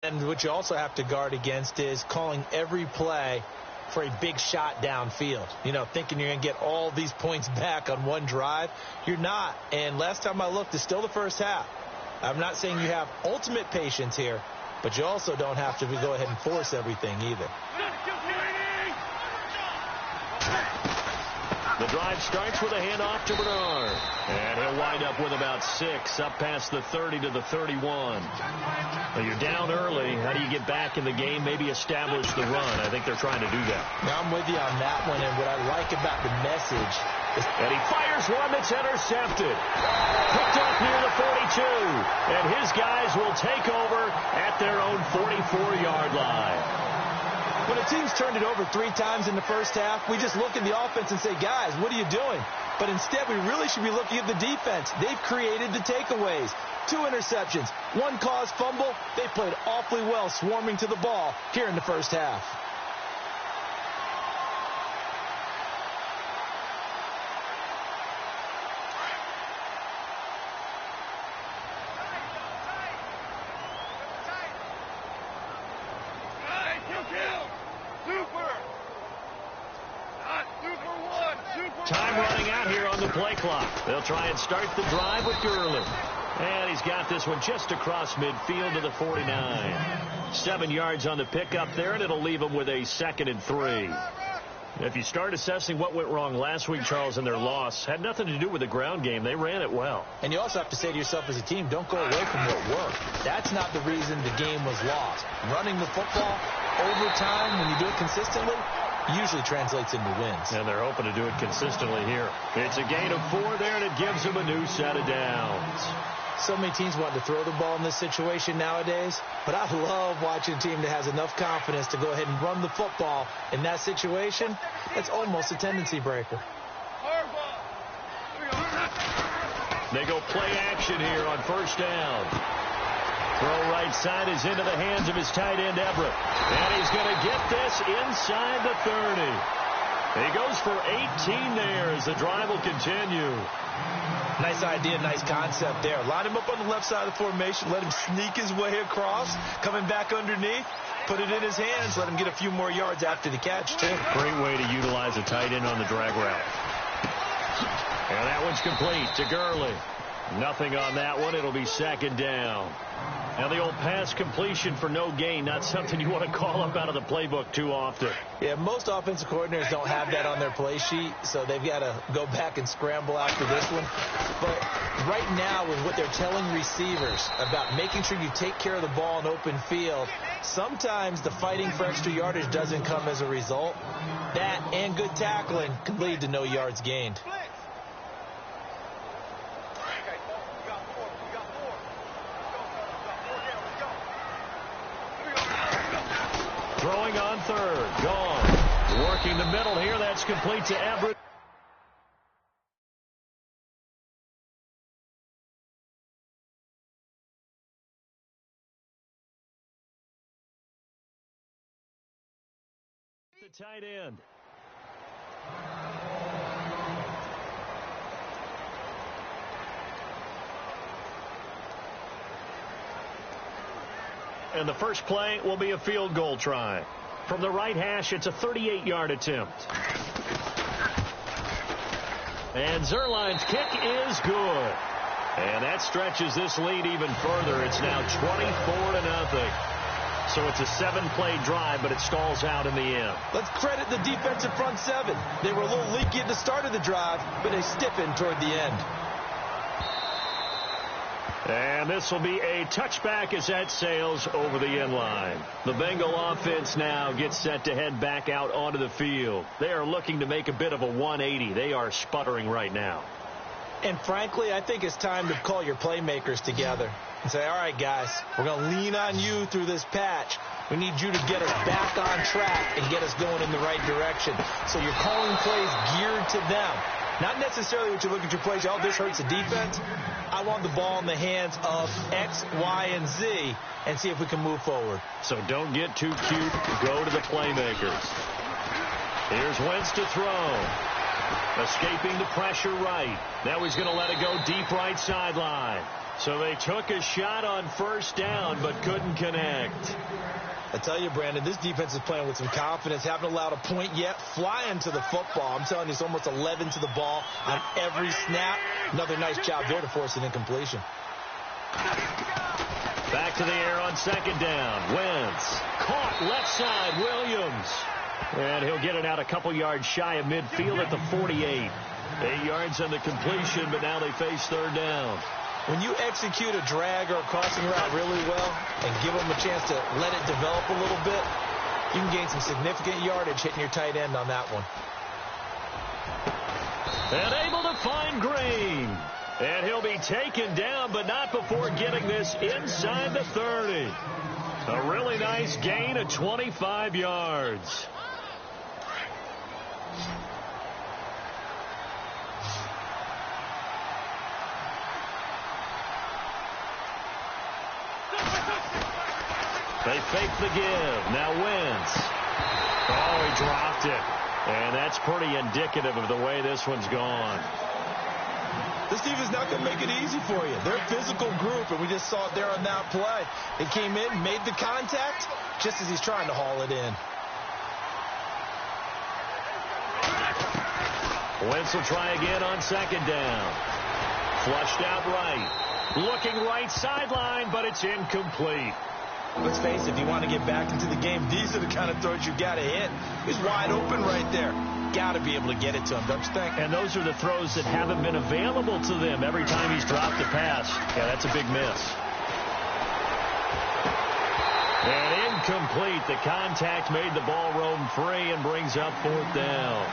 And what you also have to guard against is calling every play for a big shot downfield. You know, thinking you're going to get all these points back on one drive. You're not. And last time I looked, it's still the first half. I'm not saying you have ultimate patience here, but you also don't have to go ahead and force everything either. The drive starts with a handoff to Bernard. And he'll wind up with about 6, up past the 30 to the 31. Well, you're down early. How do you get back in the game? Maybe establish the run. I think they're trying to do that. Now, I'm with you on that one, and what I like about the message is... And he fires one that's intercepted. Picked up near the 42. And his guys will take over at their own 44-yard line. When a team's turned it over 3 times in the first half, we just look at the offense and say, guys, what are you doing? But instead, we really should be looking at the defense. They've created the takeaways. 2 interceptions, 1 caused fumble. They played awfully well swarming to the ball here in the first half. Time running out here on the play clock. They'll try and start the drive with Gurley. And he's got this one just across midfield to the 49. 7 yards on the pickup there, and it'll leave him with a 2nd and 3. If you start assessing what went wrong last week, Charles, in their loss, had nothing to do with the ground game. They ran it well. And you also have to say to yourself as a team, don't go away from what worked. That's not the reason the game was lost. Running the football over time, when you do it consistently, usually translates into wins. And they're hoping to do it consistently here. It's a gain of 4 there, and it gives them a new set of downs. So many teams want to throw the ball in this situation nowadays, but I love watching a team that has enough confidence to go ahead and run the football in that situation. That's almost a tendency breaker. They go play action here on first down. Throw right side is into the hands of his tight end, Everett. And he's going to get this inside the 30. He goes for 18 there as the drive will continue. Nice idea, nice concept there. Line him up on the left side of the formation. Let him sneak his way across. Coming back underneath. Put it in his hands. Let him get a few more yards after the catch, too. Great way to utilize a tight end on the drag route. And that one's complete to Gurley. Nothing on that one. It'll be 2nd down. Now the old pass completion for no gain, not something you want to call up out of the playbook too often. Yeah, most offensive coordinators don't have that on their play sheet, so they've got to go back and scramble after this one. But right now, with what they're telling receivers about making sure you take care of the ball in open field, sometimes the fighting for extra yardage doesn't come as a result. That and good tackling can lead to no yards gained. Throwing on 3rd. Gone. Working the middle here. That's complete to Everett. The tight end. And the first play will be a field goal try. From the right hash, it's a 38-yard attempt. And Zerline's kick is good. And that stretches this lead even further. It's now 24-0. So it's a 7-play drive, but it stalls out in the end. Let's credit the defensive front 7. They were a little leaky at the start of the drive, but they stiffened toward the end. And this will be a touchback as that sails over the end line. The Bengal offense now gets set to head back out onto the field. They are looking to make a bit of a 180. They are sputtering right now. And frankly, I think it's time to call your playmakers together and say, all right, guys, we're going to lean on you through this patch. We need you to get us back on track and get us going in the right direction. So you're calling plays geared to them. Not necessarily what you look at your plays, oh, this hurts the defense. I want the ball in the hands of X, Y, and Z and see if we can move forward. So don't get too cute. Go to the playmakers. Here's Wentz to throw. Escaping the pressure right. Now he's going to let it go deep right sideline. So they took a shot on first down but couldn't connect. I tell you, Brandon, this defense is playing with some confidence. Haven't allowed a point yet. Flying to the football. I'm telling you, it's almost 11 to the ball on every snap. Another nice job there to force an incompletion. Back to the air on second down. Wentz. Caught left side. Williams. And he'll get it out a couple yards shy of midfield at the 48. 8 yards on the completion, but now they face third down. When you execute a drag or a crossing route really well and give them a chance to let it develop a little bit, you can gain some significant yardage hitting your tight end on that one. And able to find Green. And he'll be taken down, but not before getting this inside the 30. A really nice gain of 25 yards. They fake the give. Now Wentz. Oh, he dropped it. And that's pretty indicative of the way this one's gone. This defense is not going to make it easy for you. They're a physical group, and we just saw it there on that play. They came in, made the contact, just as he's trying to haul it in. Wentz will try again on second down. Flushed out right. Looking right sideline, but it's incomplete. Let's face it, if you want to get back into the game, these are the kind of throws you got to hit. He's wide open right there. Got to be able to get it to him, don't you think? And those are the throws that haven't been available to them every time he's dropped a pass. Yeah, that's a big miss. And incomplete. The contact made the ball roam free and brings up fourth down.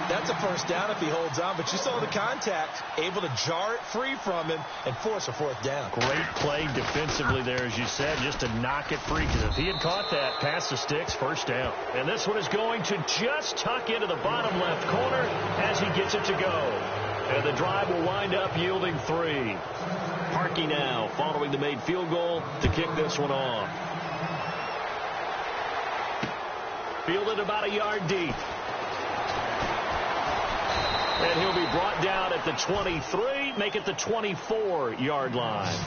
That's a first down if he holds on, but you saw the contact, able to jar it free from him and force a fourth down. Great play defensively there, as you said, just to knock it free. Because if he had caught that, past the sticks, first down. And this one is going to just tuck into the bottom left corner as he gets it to go. And the drive will wind up yielding 3. Harkey now following the made field goal to kick this one off. Fielded about a yard deep. And he'll be brought down at the 23, make it the 24-yard line.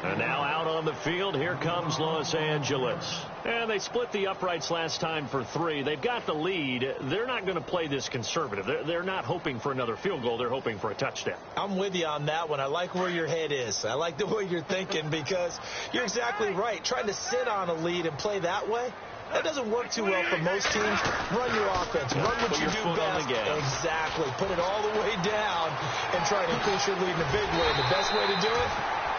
And now out on the field, here comes Los Angeles. And they split the uprights last time for 3. They've got the lead. They're not going to play this conservative. They're not hoping for another field goal. They're hoping for a touchdown. I'm with you on that one. I like where your head is. I like the way you're thinking because you're exactly right. Trying to sit on a lead and play that way, that doesn't work too well for most teams. Run your offense. Run what you do best. Exactly. Put it all the way down and try to increase your lead in a big way. The best way to do it,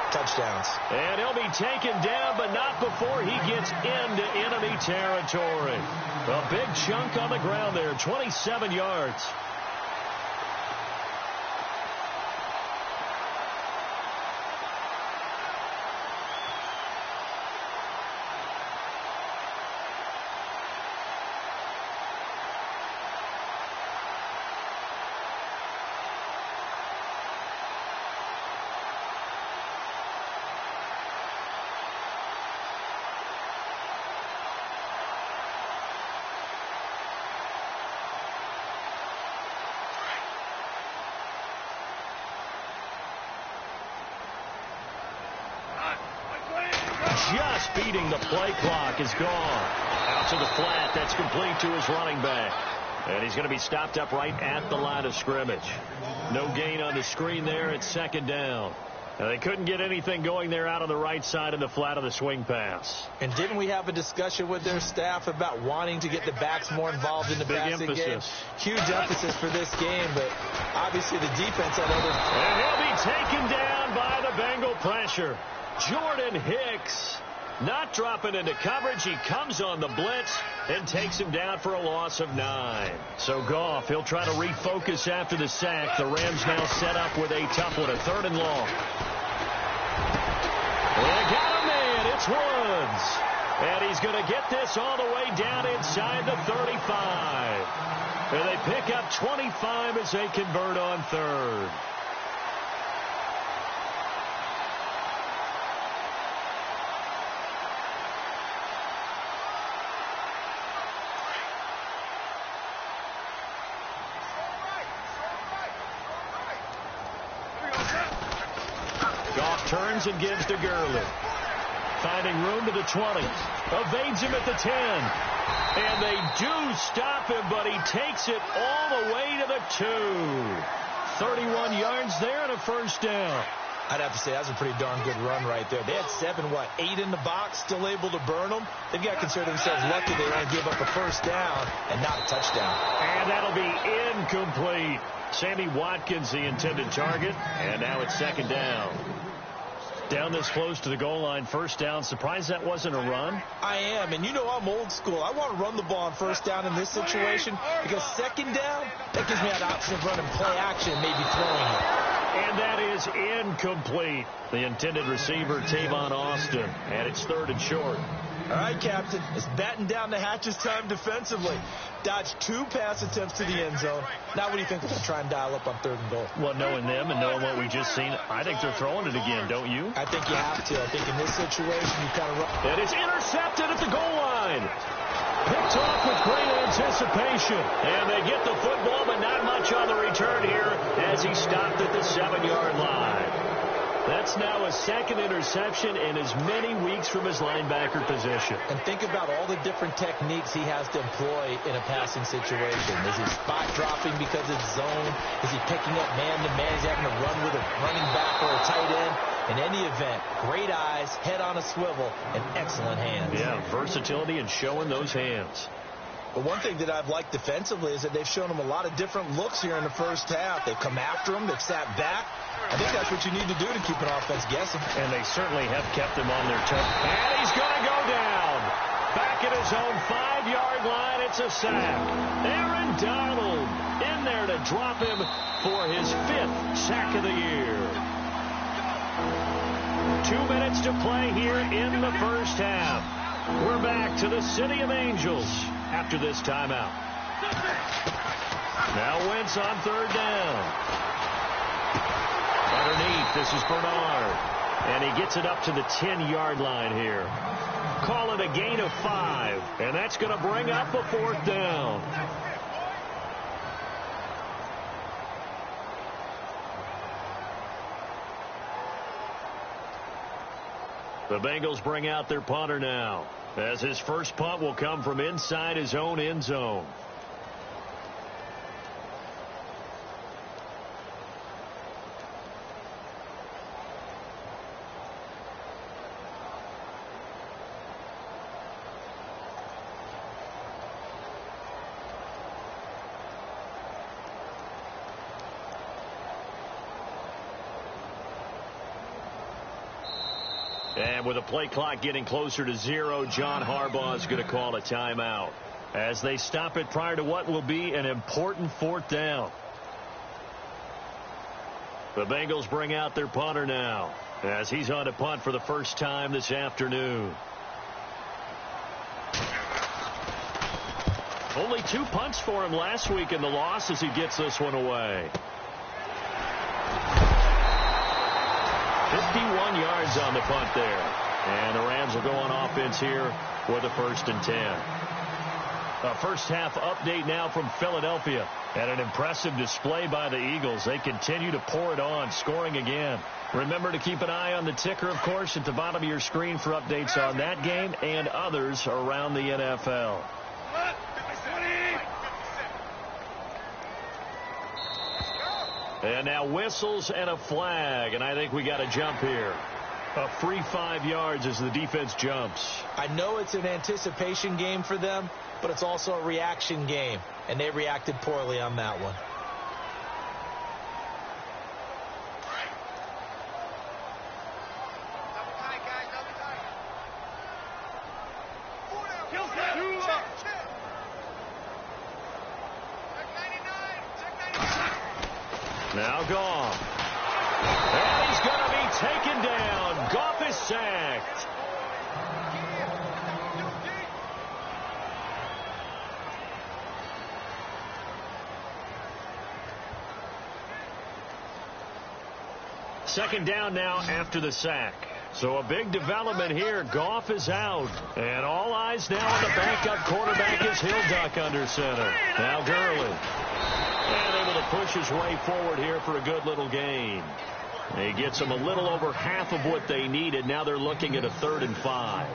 touchdowns. And he'll be taken down, but not before he gets into enemy territory. A big chunk on the ground there, 27 yards. Just beating the play clock is gone. Out to the flat. That's complete to his running back. And he's going to be stopped up right at the line of scrimmage. No gain on the screen there. It's second down. And they couldn't get anything going there out on the right side of the flat of the swing pass. And didn't we have a discussion with their staff about wanting to get the backs more involved in the passing game? Huge emphasis for this game, but obviously the defense on other. And he'll be taken down by the Bengal pressure. Jordan Hicks not dropping into coverage. He comes on the blitz and takes him down for a loss of 9. So Goff, he'll try to refocus after the sack. The Rams now set up with a tough one, a 3rd and long. They got a man. It's Woods. And he's going to get this all the way down inside the 35. And they pick up 25 as they convert on 3rd. Turns and gives to Gurley. Finding room to the 20. Evades him at the 10. And they do stop him, but he takes it all the way to the 2. 31 yards there and a first down. I'd have to say that's a pretty darn good run right there. They had 8 in the box, still able to burn them. They've got to consider themselves lucky they only gave up a first down and not a touchdown. And that'll be incomplete. Sammy Watkins, the intended target, and now it's second down. Down this close to the goal line, first down. Surprised that wasn't a run? I am, and you know I'm old school. I want to run the ball on first down in this situation because second down, that gives me that option of running play action and maybe throwing it. And that is incomplete. The intended receiver, Tavon Austin, and it's third and short. All right, Captain, it's batten down the hatches time defensively. Dodged 2 pass attempts to the end zone. Now what do you think they're going to try and dial up on third and goal? Well, knowing them and knowing what we just seen, I think they're throwing it again, don't you? I think you have to. I think in this situation, you kind of run. And it's intercepted at the goal line. Picked off with great anticipation. And they get the football, but not much on the return here as he stopped at the 7-yard line. That's now a second interception in as many weeks from his linebacker position. And think about all the different techniques he has to employ in a passing situation. Is he spot dropping because it's zone? Is he picking up man-to-man? Is he having to run with a running back or a tight end? In any event, great eyes, head on a swivel, and excellent hands. Yeah, versatility and showing those hands. But one thing that I've liked defensively is that they've shown him a lot of different looks here in the first half. They've come after him. They've sat back. I think that's what you need to do to keep an offense guessing. And they certainly have kept him on their toes. And he's going to go down. Back at his own 5-yard line, it's a sack. Aaron Donald in there to drop him for his 5th sack of the year. 2 minutes to play here in the first half. We're back to the City of Angels after this timeout. Now Wentz on third down. Underneath, this is Bernard. And he gets it up to the 10-yard line here. Call it a gain of 5. And that's going to bring up a 4th down. The Bengals bring out their punter now, as his first punt will come from inside his own end zone. And with the play clock getting closer to 0, John Harbaugh is going to call a timeout as they stop it prior to what will be an important 4th down. The Bengals bring out their punter now as he's on to punt for the first time this afternoon. Only 2 punts for him last week in the loss as he gets this one away. 51 yards on the punt there. And the Rams will go on offense here with a 1st and 10. A first half update now from Philadelphia. And an impressive display by the Eagles. They continue to pour it on, scoring again. Remember to keep an eye on the ticker, of course, at the bottom of your screen for updates on that game and others around the NFL. And now whistles and a flag, and I think we got a jump here. A free 5 yards as the defense jumps. I know it's an anticipation game for them, but it's also a reaction game, and they reacted poorly on that one. Now Goff. And he's going to be taken down. Goff is sacked. Second down now after the sack. So a big development here. Goff is out. And all eyes now on the backup quarterback is Hilduck under center. Now Gurley. And able to push his way forward here for a good little gain. He gets them a little over half of what they needed. Now they're looking at a 3rd and 5.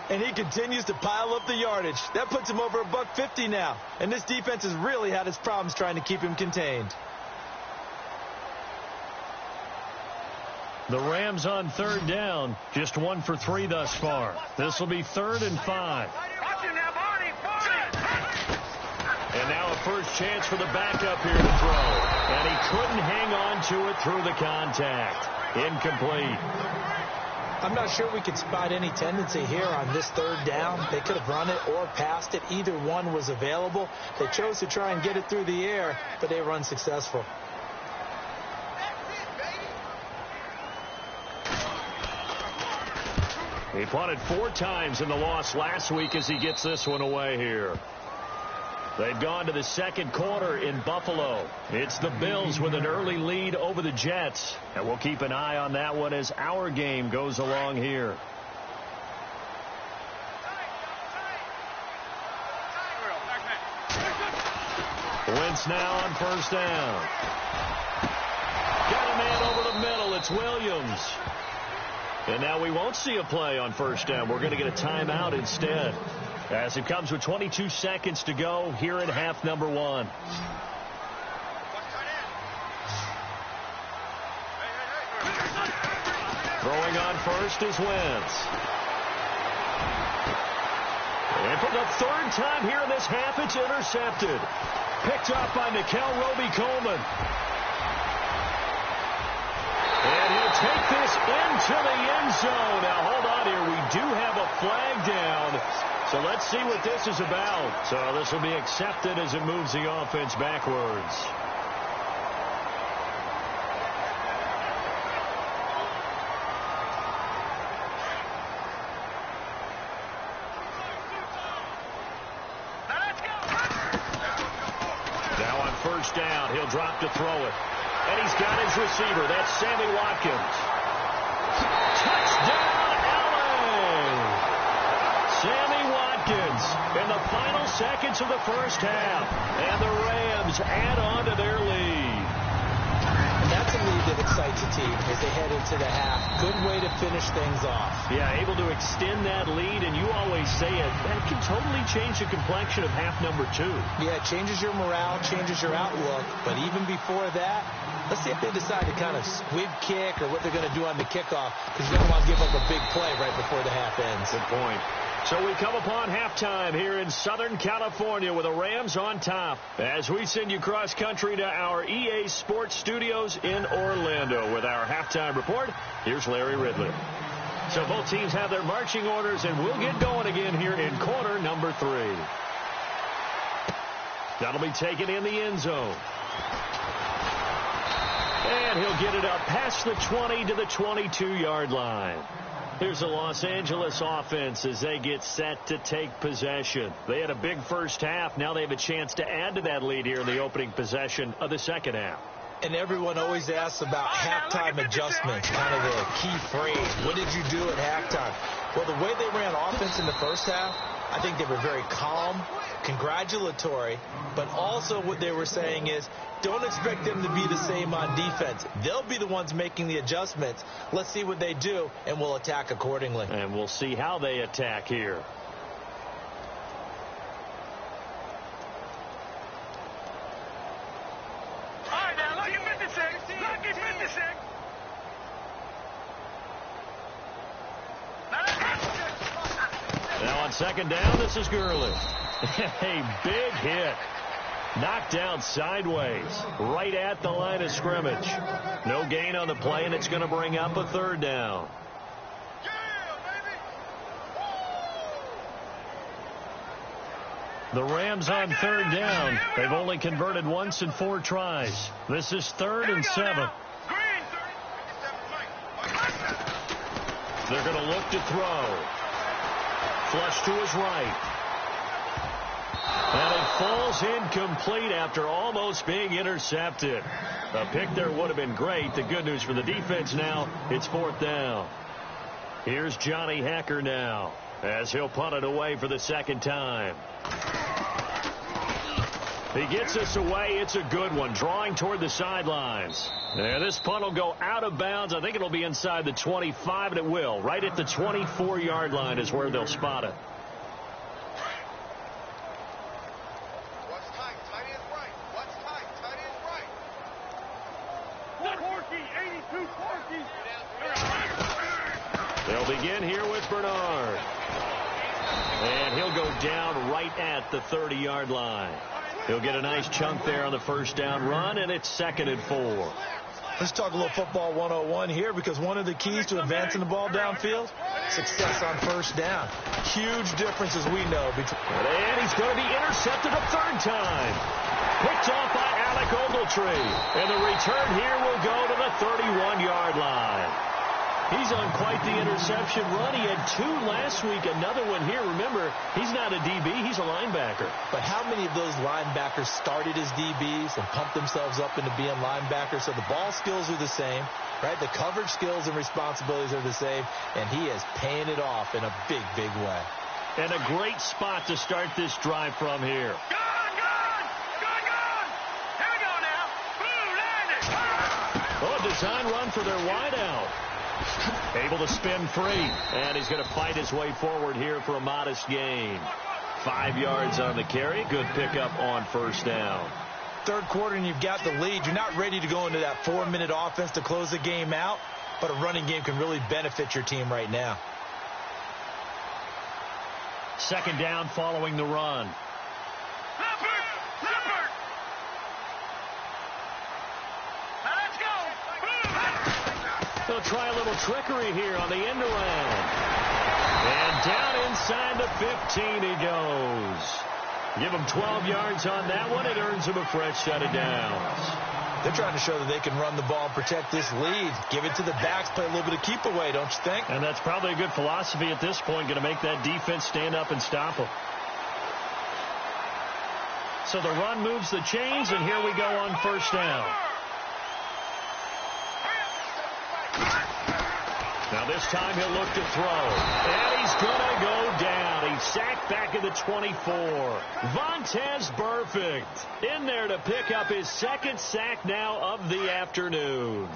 And he continues to pile up the yardage. That puts him over $150 now. And this defense has really had its problems trying to keep him contained. The Rams on 3rd down. Just 1 for 3 thus far. This will be 3rd and 5. And now a first chance for the backup here to throw. And he couldn't hang on to it through the contact. Incomplete. I'm not sure we could spot any tendency here on this 3rd down. They could have run it or passed it. Either one was available. They chose to try and get it through the air, but they were unsuccessful. He punted 4 times in the loss last week as he gets this one away here. They've gone to the 2nd quarter in Buffalo. It's the Bills with an early lead over the Jets. And we'll keep an eye on that one as our game goes along here. Wentz now on 1st down. Got a man over the middle. It's Williams. And now we won't see a play on 1st down. We're going to get a timeout instead, as it comes with 22 seconds to go here in half number 1. Throwing on first is Wentz. And for the 3rd time here in this half, it's intercepted. Picked off by Nikel Roby-Coleman. And he'll take this into the end zone. Now, hold on here. We do have a flag down. So let's see what this is about. So this will be accepted as it moves the offense backwards. Now on 1st down, he'll drop to throw it. And he's got his receiver. That's Sammy Watkins. Touchdown, LA! Sammy Watkins in the final seconds of the 1st half. And the Rams add on to their lead. And that's a lead that excites a team as they head into the half. Good way to finish things off. Yeah, able to extend that lead, and you always say it, that can totally change the complexion of half number 2. Yeah, it changes your morale, changes your outlook. But even before that, let's see if they decide to kind of squib kick or what they're going to do on the kickoff, because you don't want to give up a big play right before the half ends. Good point. So we come upon halftime here in Southern California with the Rams on top as we send you cross country to our EA Sports Studios in Orlando with our halftime report. Here's Larry Ridley. So both teams have their marching orders, and we'll get going again here in quarter number 3. That'll be taken in the end zone. And he'll get it up past the 20 to the 22-yard line. Here's the Los Angeles offense as they get set to take possession. They had a big 1st half. Now they have a chance to add to that lead here in the opening possession of the 2nd half. And everyone always asks about halftime adjustments, kind of the key phrase. What did you do at halftime? Well, the way they ran offense in the 1st half, I think they were very calm, congratulatory, but also what they were saying is, don't expect them to be the same on defense. They'll be the ones making the adjustments. Let's see what they do, and we'll attack accordingly. And we'll see how they attack here. All right, now, lucky 56. Lucky 56. Now on 2nd down, this is Gurley. A big hit. Knocked down sideways, right at the line of scrimmage. No gain on the play, and it's going to bring up a 3rd down. The Rams on 3rd down. They've only converted once in 4 tries. This is 3rd and 7. They're going to look to throw. Flush to his right. And it falls incomplete after almost being intercepted. A pick there would have been great. The good news for the defense now, it's 4th down. Here's Johnny Hecker now as he'll punt it away for the 2nd time. He gets us away. It's a good one, drawing toward the sidelines. And this punt will go out of bounds. I think it'll be inside the 25, and it will. Right at the 24-yard line is where they'll spot it. What's tight? Tight end right. What's tight? Tight end right. 82 They'll begin here with Bernard. And he'll go down right at the 30-yard line. He'll get a nice chunk there on the first down run, and it's 2nd and 4. Let's talk a little football 101 here, because one of the keys to advancing the ball downfield, success on first down. Huge difference, as we know. And he's going to be intercepted a third time. Picked off by Alec Ogletree. And the return here will go to the 31-yard line. He's on quite the interception run. He had 2 last week, another one here. Remember, he's not a DB, he's a linebacker. But how many of those linebackers started as DBs and pumped themselves up into being linebackers? So the ball skills are the same, right? The coverage skills and responsibilities are the same, and he is paying it off in a big, big way. And a great spot to start this drive from here. Gone! Here we go now. Boom, landed. Oh, a design run for their wideout. Able to spin free, and he's going to fight his way forward here for a modest gain. 5 yards on the carry. Good pickup on first down. Third quarter, and you've got the lead. You're not ready to go into that 4-minute offense to close the game out, but a running game can really benefit your team right now. 2nd down following the run. Leopard! Let's go! They'll try a little trickery here on the end around. And down inside the 15 he goes. Give him 12 yards on that one. It earns him a fresh set of downs. They're trying to show that they can run the ball and protect this lead. Give it to the backs, play a little bit of keep away, don't you think? And that's probably a good philosophy at this point, going to make that defense stand up and stop them. So the run moves the chains, and here we go on first down. Now this time he'll look to throw. And he's going to go down. He's sacked back at the 24. Vontaze Burfict in there to pick up his 2nd sack now of the afternoon.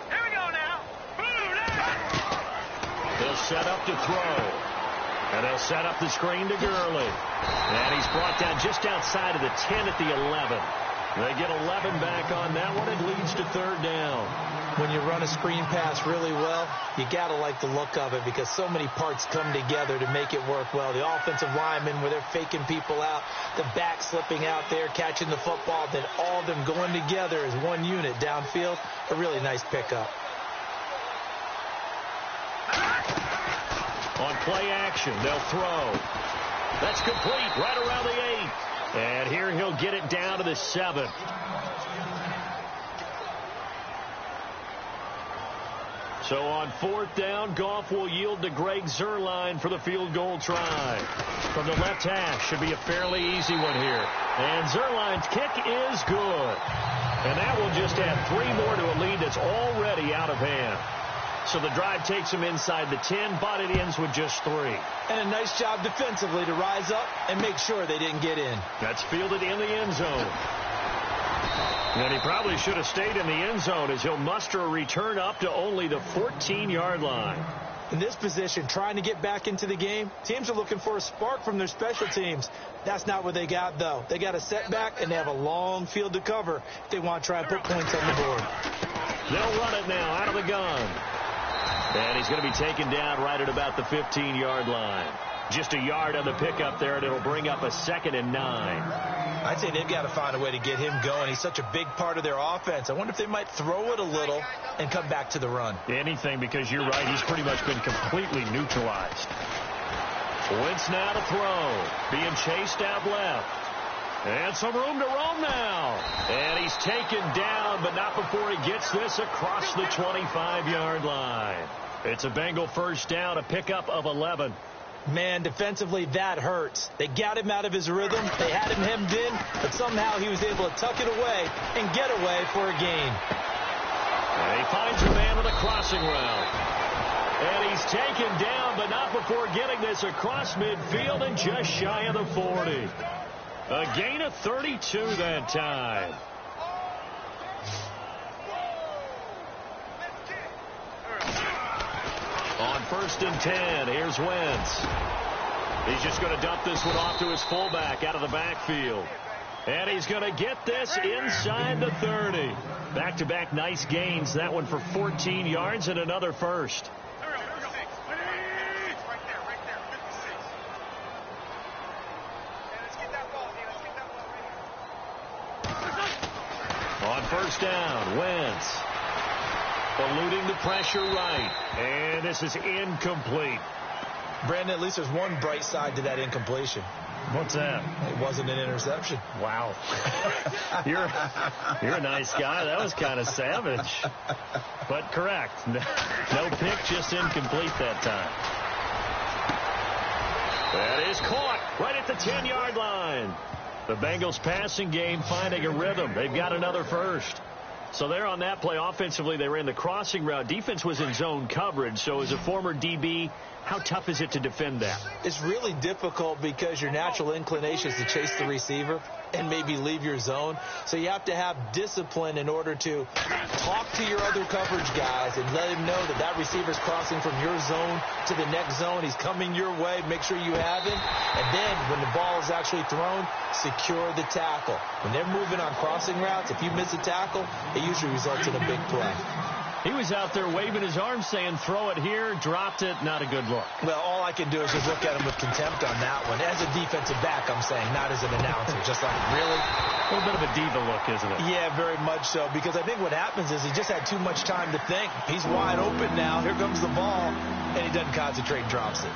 Here we go now. Boom, They'll set up to throw. And they'll set up the screen to Gurley. And he's brought down just outside of the 10 at the 11. They get 11 back on that one. It leads to 3rd down. When you run a screen pass really well, you got to like the look of it, because so many parts come together to make it work well. The offensive linemen, where they're faking people out, the back slipping out there, catching the football, then all of them going together as one unit downfield. A really nice pickup. On play action, they'll throw. That's complete right around the 8. And here he'll get it down to the 7. So on 4th down, Goff will yield to Greg Zuerlein for the field goal try. From the left hash, should be a fairly easy one here. And Zuerlein's kick is good. And that will just add 3 more to a lead that's already out of hand. So the drive takes him inside the 10, but it ends with just 3. And a nice job defensively to rise up and make sure they didn't get in. That's fielded in the end zone. And he probably should have stayed in the end zone, as he'll muster a return up to only the 14-yard line. In this position, trying to get back into the game, teams are looking for a spark from their special teams. That's not what they got, though. They got a setback, and they have a long field to cover if they want to try and put points on the board. They'll run it now out of the gun. And he's going to be taken down right at about the 15-yard line. Just a yard on the pickup there, and it'll bring up a 2nd and 9. I'd say they've got to find a way to get him going. He's such a big part of their offense. I wonder if they might throw it a little and come back to the run. Anything, because you're right, he's pretty much been completely neutralized. Wentz now to throw. Being chased out left. And some room to roam now. And he's taken down, but not before he gets this across the 25-yard line. It's a Bengal first down, a pickup of 11. Man, defensively, that hurts. They got him out of his rhythm. They had him hemmed in, but somehow he was able to tuck it away and get away for a gain. And he finds a man on the crossing route. And he's taken down, but not before getting this across midfield and just shy of the 40. A gain of 32 that time. On 1st and 10, here's Wentz. He's just going to dump this one off to his fullback out of the backfield. And he's going to get this inside the 30. Back-to-back nice gains. That one for 14 yards and another first. On 1st down, Wentz eluding the pressure right. And this is incomplete. Brandon, at least there's one bright side to that incompletion. What's that? It wasn't an interception. Wow. You're a nice guy. That was kind of savage. But correct. No pick, just incomplete that time. That is caught right at the 10-yard line. The Bengals passing game finding a rhythm. They've got another first. So there on that play, offensively, they ran the crossing route. Defense was in zone coverage. So as a former DB, how tough is it to defend that? It's really difficult because your natural inclination is to chase the receiver and maybe leave your zone. So you have to have discipline in order to talk to your other coverage guys and let him know that that receiver's crossing from your zone to the next zone. He's coming your way. Make sure you have him. And then when the ball is actually thrown, secure the tackle. When they're moving on crossing routes, if you miss a tackle, it usually results in a big play. He was out there waving his arms saying, throw it here, dropped it, not a good look. Well, all I can do is just look at him with contempt on that one. As a defensive back, I'm saying, not as an announcer. Just like, really? A little bit of a diva look, isn't it? Yeah, very much so. Because I think what happens is he just had too much time to think. He's wide open now. Here comes the ball. And he doesn't concentrate and drops it.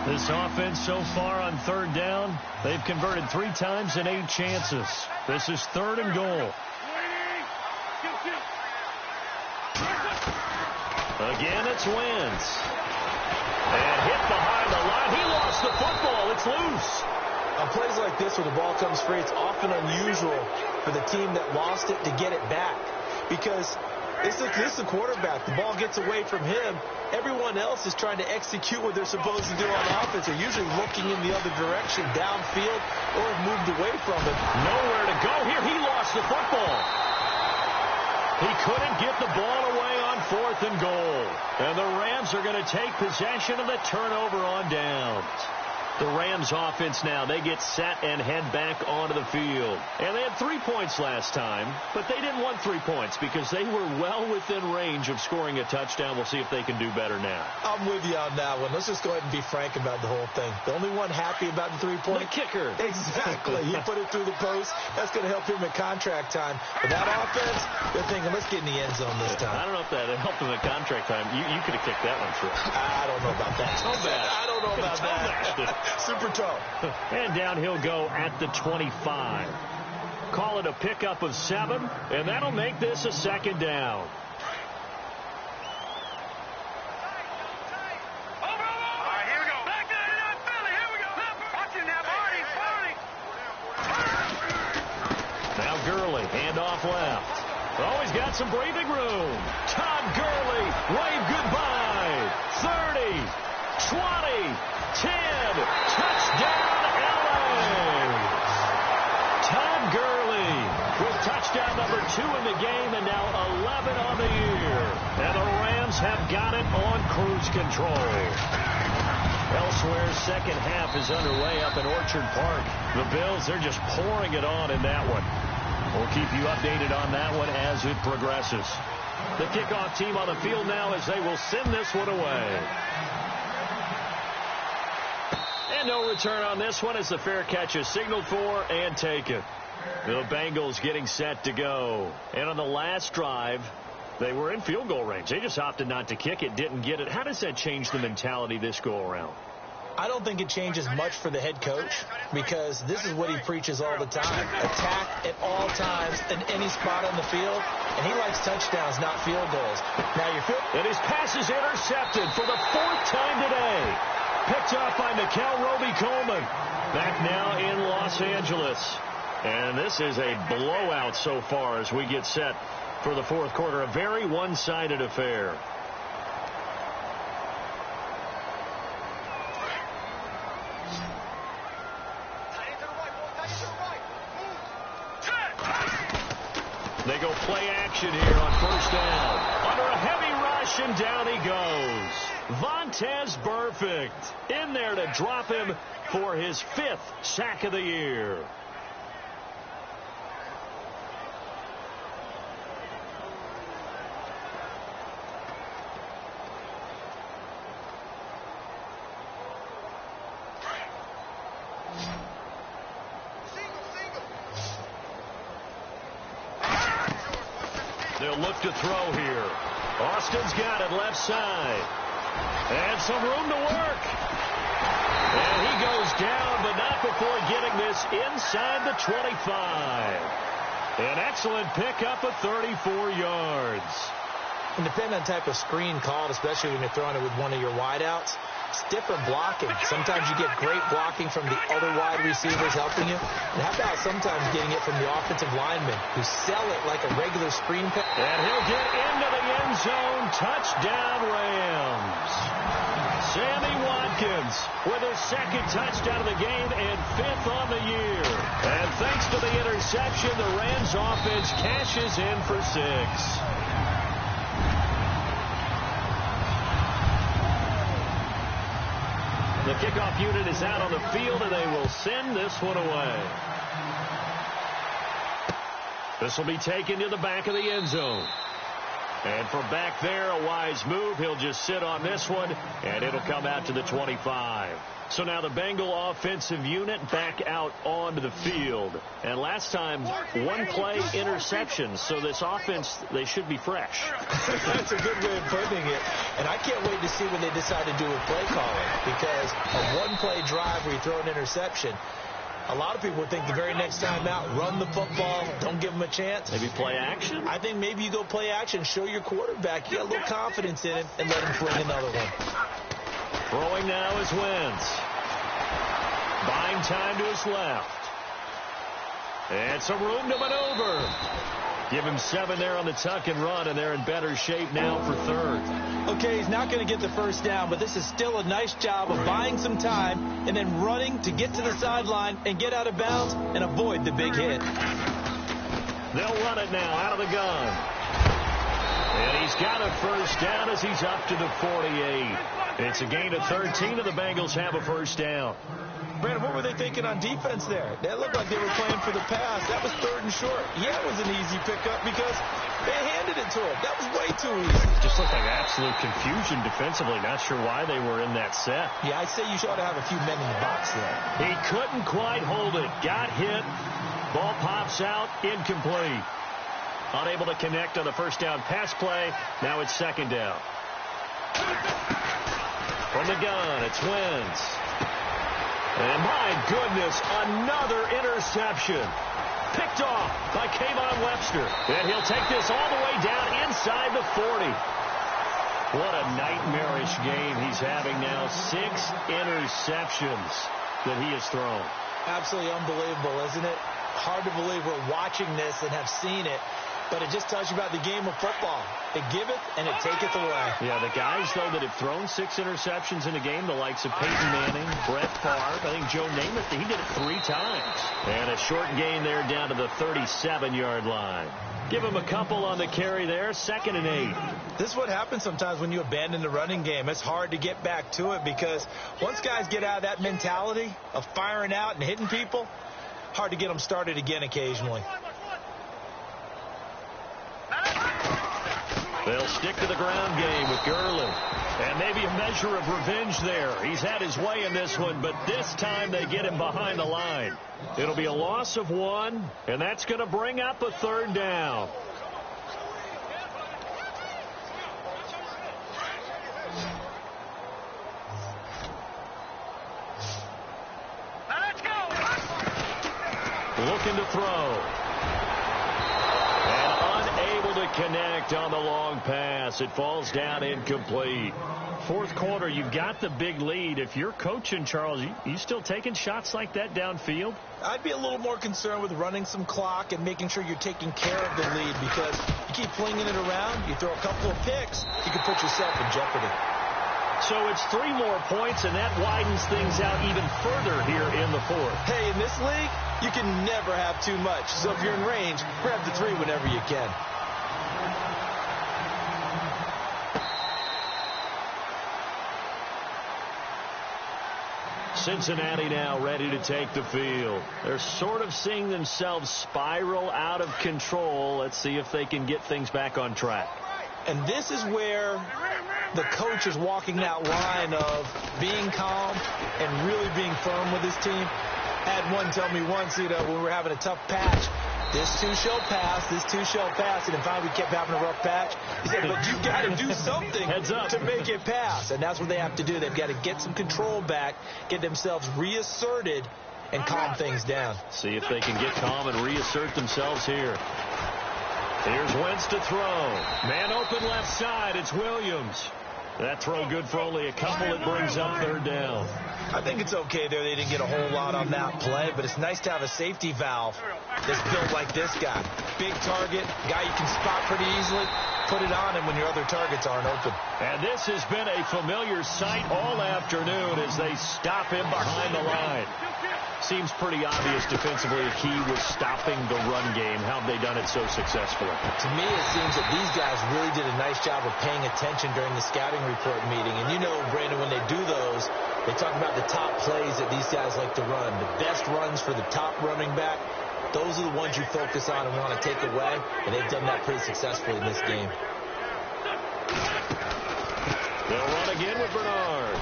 This offense so far on 3rd down, they've converted 3 times in 8 chances. This is 3rd and goal. Again, it's Wentz. And hit behind the line. He lost the football. It's loose. On plays like this where the ball comes free, it's often unusual for the team that lost it to get it back. Because this is the quarterback. The ball gets away from him. Everyone else is trying to execute what they're supposed to do on offense. They're usually looking in the other direction, downfield, or have moved away from it. Nowhere to go here. He lost the football. He couldn't get the ball away on 4th and goal. And the Rams are going to take possession of the turnover on downs. The Rams offense now, they get set and head back onto the field. And they had 3 points last time, but they didn't want 3 points because they were well within range of scoring a touchdown. We'll see if they can do better now. I'm with you on that one. Let's just go ahead and be frank about the whole thing. The only one happy about the 3-point? The kicker. Exactly. He put it through the post. That's going to help him at contract time. But that offense, they're thinking, let's get in the end zone this time. I don't know if that helped him at contract time. You could have kicked that one through. I don't know about that. I don't know about that. Super toe. And down he'll go at the 25. Call it a pickup of 7, and that'll make this a 2nd down. Now Gurley, handoff left. Oh, he's got some breathing room. Todd Gurley, wave goodbye. 30, 20, 10, touchdown LA. Todd Gurley with touchdown number 2 in the game and now 11 on the year. And the Rams have got it on cruise control. Elsewhere, 2nd half is underway up in Orchard Park. The Bills, they're just pouring it on in that one. We'll keep you updated on that one as it progresses. The kickoff team on the field now as they will send this one away. And no return on this one as the fair catch is signaled for and taken. The Bengals getting set to go. And on the last drive, they were in field goal range. They just opted not to kick it, didn't get it. How does that change the mentality this go-around? I don't think it changes much for the head coach because this is what he preaches all the time. Attack at all times in any spot on the field. And he likes touchdowns, not field goals. Now, your field... And his pass is intercepted for the 4th time today. Picked off by Mikel Roby-Coleman. Back now in Los Angeles. And this is a blowout so far as we get set for the 4th quarter. A very one-sided affair. action here on first down. Under a heavy rush, and down he goes. Vontaze Burfict in there to drop him for his 5th sack of the year. They'll look to throw here. Austin's got it left side. And some room to work. And he goes down, but not before getting this inside the 25. An excellent pickup of 34 yards. And depending on the type of screen called, especially when you're throwing it with one of your wideouts, it's different blocking. Sometimes you get great blocking from the other wide receivers helping you. And how about sometimes getting it from the offensive linemen who sell it like a regular screen pass? And he'll get into the end zone. Touchdown, Rams. Sammy Watkins with his 2nd touchdown of the game and 5th on the year. And thanks to the interception, the Rams offense cashes in for 6. The kickoff unit is out on the field, and they will send this one away. This will be taken to the back of the end zone. And from back there, a wise move. He'll just sit on this one, and it'll come out to the 25. So now the Bengal offensive unit back out onto the field. And last time, 1-play interception. So this offense, they should be fresh. That's a good way of putting it. And I can't wait to see what they decide to do with play calling. Because a 1-play drive where you throw an interception, a lot of people would think the very next time out, run the football, don't give them a chance. Maybe play action? I think maybe you go play action, show your quarterback you got a little confidence in him, and let him fling another one. Throwing now is Wentz. Buying time to his left. And some room to maneuver. Give him 7 there on the tuck and run, and they're in better shape now for 3rd. Okay, he's not going to get the first down, but this is still a nice job of buying some time and then running to get to the sideline and get out of bounds and avoid the big hit. They'll run it now out of the gun. And he's got a first down as he's up to the 48. It's a gain of 13, and the Bengals have a first down. Brandon, what were they thinking on defense there? That looked like they were playing for the pass. That was 3rd and short. Yeah, it was an easy pickup because they handed it to him. That was way too easy. Just looked like absolute confusion defensively. Not sure why they were in that set. Yeah, I'd say you ought to have a few men in the box there. He couldn't quite hold it. Got hit. Ball pops out. Incomplete. Unable to connect on the first down pass play. Now it's 2nd down. From the gun, it's Wentz. And my goodness, another interception. Picked off by Kayvon Webster. And he'll take this all the way down inside the 40. What a nightmarish game he's having now. 6 interceptions that he has thrown. Absolutely unbelievable, isn't it? Hard to believe we're watching this and have seen it. But it just tells you about the game of football. It giveth and it taketh away. Yeah, the guys, though, that have thrown 6 interceptions in a game, the likes of Peyton Manning, Brett Favre, I think Joe Namath, he did it 3 times. And a short gain there down to the 37-yard line. Give him a couple on the carry there, 2nd and 8. This is what happens sometimes when you abandon the running game. It's hard to get back to it because once guys get out of that mentality of firing out and hitting people, hard to get them started again occasionally. They'll stick to the ground game with Gurley. And maybe a measure of revenge there. He's had his way in this one, but this time they get him behind the line. It'll be a loss of 1, and that's going to bring up a 3rd down. Looking to throw. Connect on the long pass. It falls down incomplete. 4th quarter, you've got the big lead. If you're coaching, Charles, you still taking shots like that downfield? I'd be a little more concerned with running some clock and making sure you're taking care of the lead because you keep flinging it around, you throw a couple of picks, you can put yourself in jeopardy. So it's 3 more points, and that widens things out even further here in the 4th. Hey, in this league, you can never have too much. So if you're in range, grab the 3 whenever you can. Cincinnati now ready to take the field. They're sort of seeing themselves spiral out of control. Let's see if they can get things back on track. And this is where the coach is walking that line of being calm and really being firm with his team. I had one tell me once, when we were having a tough patch, this too shall pass, this too shall pass. And then finally we kept having a rough patch. He said, but you got to do something to make it pass. And that's what they have to do. They've got to get some control back, get themselves reasserted, and calm things down. See if they can get calm and reassert themselves here. Here's Wentz to throw. Man open left side. It's Williams. That throw good for only a couple. It brings up third down. I think it's okay there. They didn't get a whole lot on that play, but it's nice to have a safety valve that's built like this guy. Big target, guy you can spot pretty easily. Put it on him when your other targets aren't open. And this has been a familiar sight all afternoon as they stop him behind the line. Seems pretty obvious defensively a key was stopping the run game. How have they done it so successfully? To me, it seems that these guys really did a nice job of paying attention during the scouting report meeting. And you know, Brandon, when they do those, they talk about the top plays that these guys like to run. The best runs for the top running back, those are the ones you focus on and want to take away. And they've done that pretty successfully in this game. They'll run again with Bernard.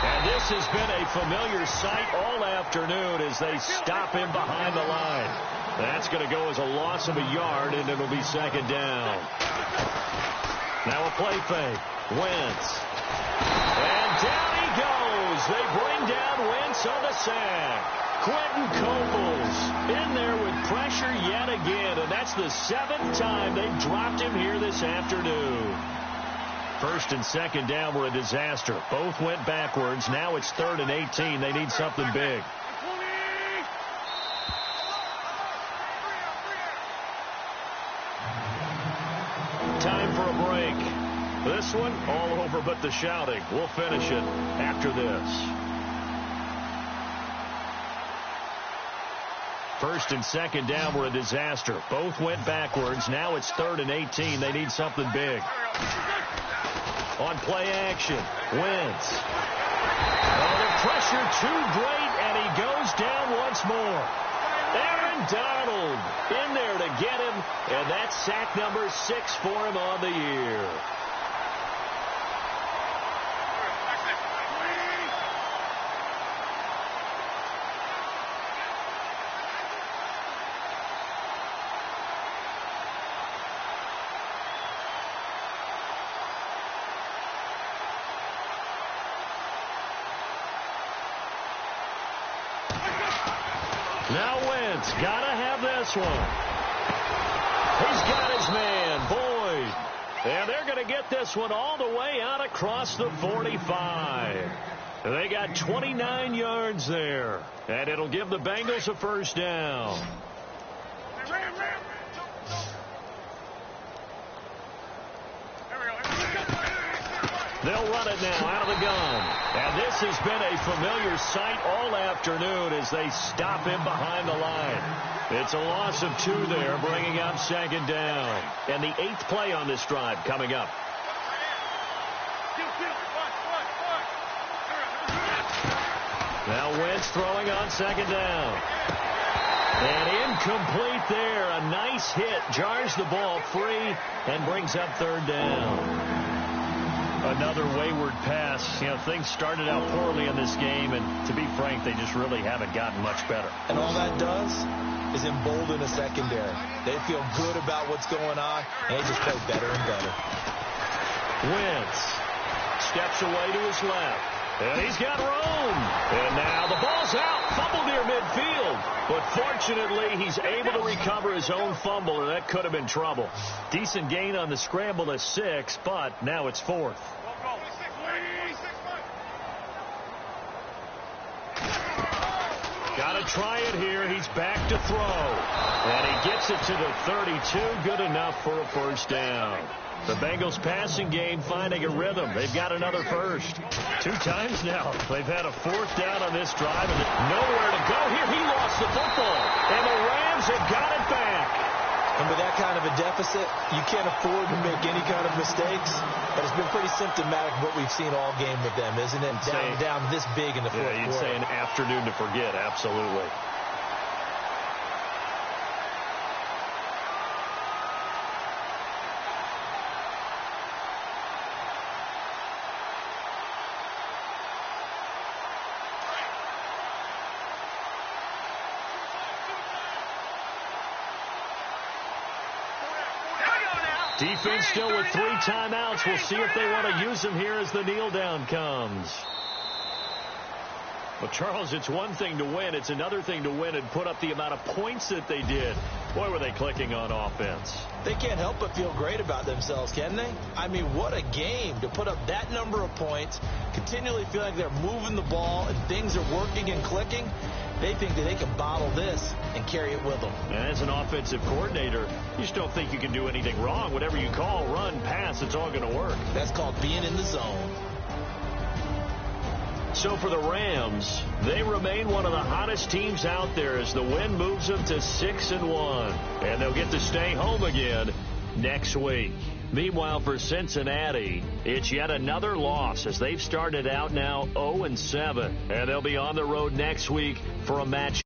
And this has been a familiar sight all afternoon as they stop him behind the line. That's going to go as a loss of a yard, and it'll be second down. Now a play fake. Wentz. And down he goes. They bring down Wentz on the sack. Quentin Coples in there with pressure yet again, and that's the 7th time they've dropped him here this afternoon. First and second down were a disaster. Both went backwards. Now it's 3rd and 18. They need something big. Time for a break. This one, all over but the shouting. We'll finish it after this. First and second down were a disaster. Both went backwards. Now it's 3rd and 18. They need something big. On play action, Wentz. Oh, the pressure too great, and he goes down once more. Aaron Donald in there to get him, and that's sack number 6 for him on the year. Now Wentz, gotta have this one. He's got his man, Boyd. And they're going to get this one all the way out across the 45. They got 29 yards there. And it'll give the Bengals a first down. They'll run it now out of the gun. And this has been a familiar sight all afternoon as they stop him behind the line. It's a loss of 2 there, bringing up second down. And the 8th play on this drive coming up. Now Wentz throwing on second down. And incomplete there. A nice hit. Jars the ball free and brings up third down. Another wayward pass. You know, things started out poorly in this game, and to be frank, they just really haven't gotten much better. And all that does is embolden a secondary. They feel good about what's going on, and they just play better and better. Wentz steps away to his left. And he's got room. And now the ball's out. Fumble near midfield. But fortunately, he's able to recover his own fumble, and that could have been trouble. Decent gain on the scramble to 6, but now it's 4th. Got to try it here. He's back to throw. And he gets it to the 32. Good enough for a first down. The Bengals passing game finding a rhythm. They've got another first. 2 times now. They've had a 4th down on this drive and nowhere to go here. He lost the football. And the Rams have got it back. And with that kind of a deficit, you can't afford to make any kind of mistakes. But it's been pretty symptomatic of what we've seen all game with them, isn't it? Down this big in the fourth quarter. You'd say an afternoon to forget, absolutely. Defense still with 3 timeouts. We'll see if they want to use them here as the kneel down comes. Well, Charles, it's one thing to win. It's another thing to win and put up the amount of points that they did. Boy, were they clicking on offense. They can't help but feel great about themselves, can they? I mean, what a game to put up that number of points, continually feel like they're moving the ball and things are working and clicking. They think that they can bottle this and carry it with them. As an offensive coordinator, you just don't think you can do anything wrong. Whatever you call, run, pass, it's all going to work. That's called being in the zone. So for the Rams, they remain one of the hottest teams out there as the win moves them to 6-1. And they'll get to stay home again next week. Meanwhile, for Cincinnati, it's yet another loss as they've started out now 0-7. And they'll be on the road next week for a match